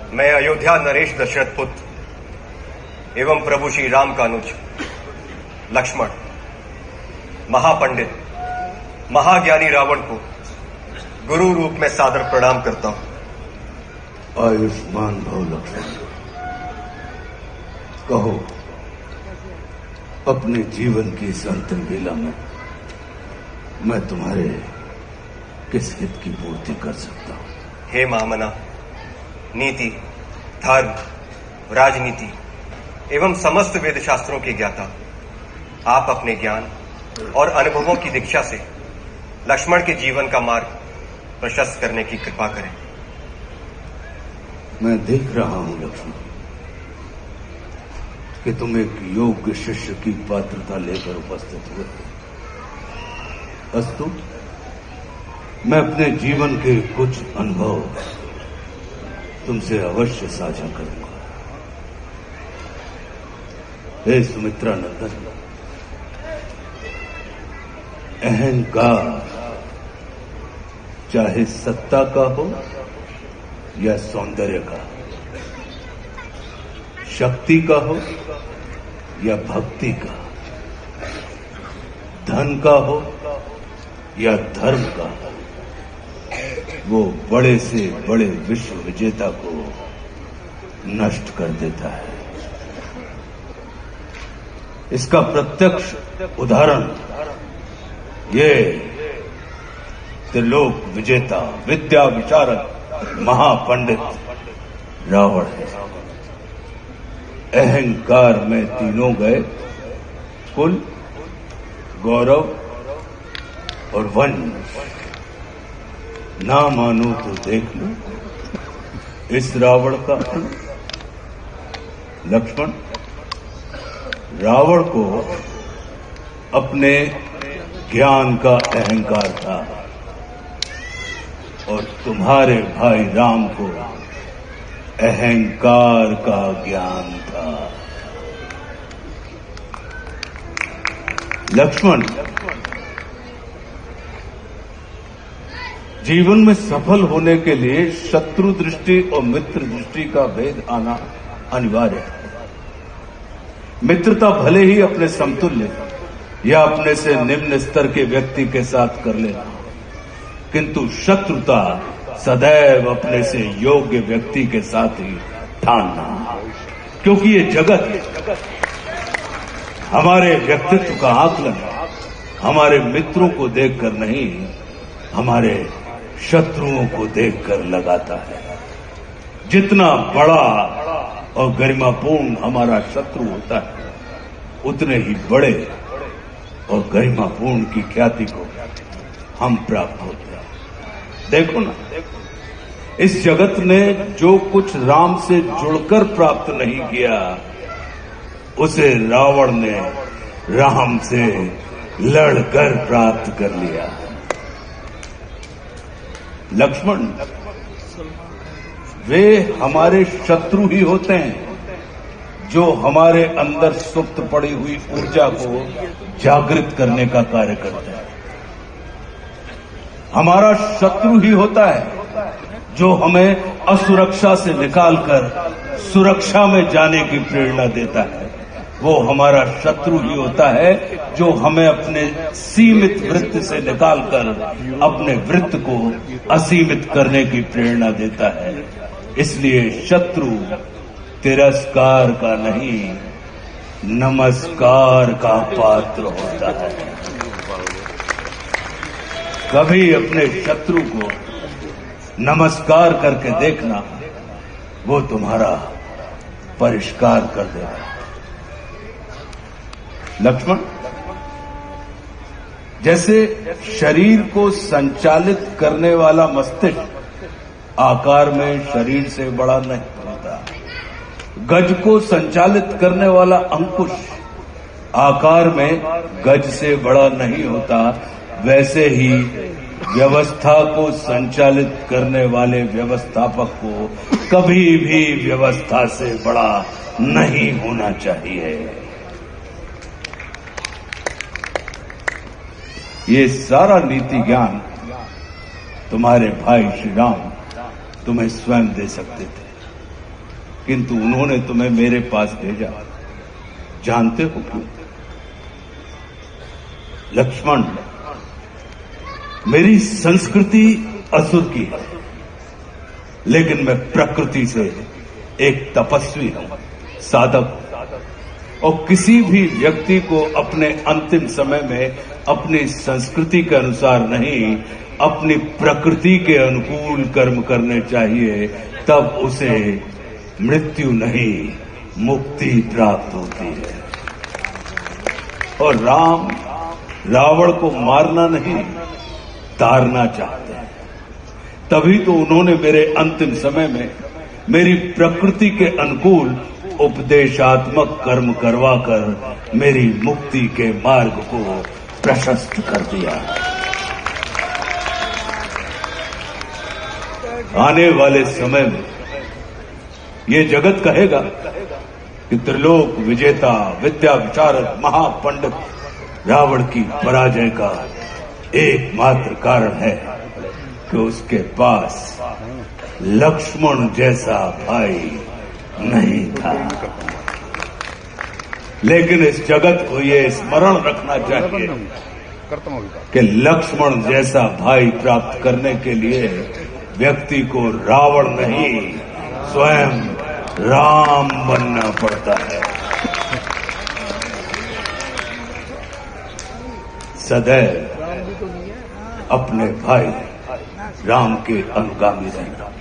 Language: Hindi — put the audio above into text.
मैं अयोध्या नरेश दशरथ पुत्र एवं प्रभु श्री राम का अनुज लक्ष्मण महापंडित महाज्ञानी रावण को गुरु रूप में सादर प्रणाम करता हूं। आयुष्मान भव लक्ष्मण। कहो, अपने जीवन की इस अंतिम बेला में मैं तुम्हारे किस हित की पूर्ति कर सकता हूं? हे महामना, नीति, धर्म, राजनीति एवं समस्त वेद शास्त्रों के ज्ञाता, आप अपने ज्ञान और अनुभवों की दीक्षा से लक्ष्मण के जीवन का मार्ग प्रशस्त करने की कृपा करें। मैं देख रहा हूं लक्ष्मण कि तुम एक योग्य शिष्य की पात्रता लेकर उपस्थित हुए। अस्तु, मैं अपने जीवन के कुछ अनुभव तुमसे अवश्य साझा करूंगा। हे सुमित्रा नंदन, अहंकार चाहे सत्ता का हो या सौंदर्य का, शक्ति का हो या भक्ति का, धन का हो या धर्म का, वो बड़े से बड़े विश्व विजेता को नष्ट कर देता है। इसका प्रत्यक्ष उदाहरण ये त्रिलोक विजेता, विद्या विशारद, महापंडित रावण है। अहंकार में तीनों गए, कुल, गौरव और वंश। ना मानो तो देख लो इस रावण का अंत। लक्ष्मण, रावण को अपने ज्ञान का अहंकार था और तुम्हारे भाई राम को अहंकार का ज्ञान था। लक्ष्मण, जीवन में सफल होने के लिए शत्रु दृष्टि और मित्र दृष्टि का भेद आना अनिवार्य है। मित्रता भले ही अपने समतुल्य या अपने से निम्न स्तर के व्यक्ति के साथ कर लेना, किंतु शत्रुता सदैव अपने से योग्य व्यक्ति के साथ ही ठानना, क्योंकि ये जगत हमारे व्यक्तित्व का आकलन हमारे मित्रों को देखकर नहीं, हमारे शत्रुओं को देखकर लगाता है। जितना बड़ा और गरिमापूर्ण हमारा शत्रु होता है, उतने ही बड़े और गरिमापूर्ण की ख्याति को हम प्राप्त होते हैं। देखो ना, इस जगत ने जो कुछ राम से जुड़कर प्राप्त नहीं किया, उसे रावण ने राम से लड़कर प्राप्त कर लिया। लक्ष्मण, वे हमारे शत्रु ही होते हैं जो हमारे अंदर सुप्त पड़ी हुई ऊर्जा को जागृत करने का कार्य करते हैं। हमारा शत्रु ही होता है जो हमें असुरक्षा से निकालकर सुरक्षा में जाने की प्रेरणा देता है। वो हमारा शत्रु ही होता है जो हमें अपने सीमित वृत्त से निकालकर अपने वृत्त को असीमित करने की प्रेरणा देता है। इसलिए शत्रु तिरस्कार का नहीं, नमस्कार का पात्र होता है। कभी अपने शत्रु को नमस्कार करके देखना, वो तुम्हारा परिष्कार कर देगा। लक्ष्मण, जैसे शरीर को संचालित करने वाला मस्तिष्क आकार में शरीर से बड़ा नहीं होता, गज को संचालित करने वाला अंकुश आकार में गज से बड़ा नहीं होता, वैसे ही व्यवस्था को संचालित करने वाले व्यवस्थापक को कभी भी व्यवस्था से बड़ा नहीं होना चाहिए। ये सारा नीति ज्ञान तुम्हारे भाई श्री राम तुम्हें स्वयं दे सकते थे, किंतु उन्होंने तुम्हें मेरे पास भेजा। जानते हो क्यों? लक्ष्मण, मेरी संस्कृति असुर की है, लेकिन मैं प्रकृति से एक तपस्वी हूं, साधक। और किसी भी व्यक्ति को अपने अंतिम समय में अपनी संस्कृति के अनुसार नहीं, अपनी प्रकृति के अनुकूल कर्म करने चाहिए, तब उसे मृत्यु नहीं, मुक्ति प्राप्त होती है। और राम रावण को मारना नहीं, तारना चाहते हैं। तभी तो उन्होंने मेरे अंतिम समय में मेरी प्रकृति के अनुकूल उपदेशात्मक कर्म करवाकर मेरी मुक्ति के मार्ग को प्रशस्त कर दिया। आने वाले समय में ये जगत कहेगा कि त्रिलोक विजेता, विद्या विशारद, महापंडित रावण की पराजय का एकमात्र कारण है कि उसके पास लक्ष्मण जैसा भाई नहीं था। लेकिन इस जगत को ये स्मरण रखना चाहिए कि लक्ष्मण जैसा भाई प्राप्त करने के लिए व्यक्ति को रावण नहीं, स्वयं राम बनना पड़ता है। सदैव अपने भाई राम के अनुगामी रहना।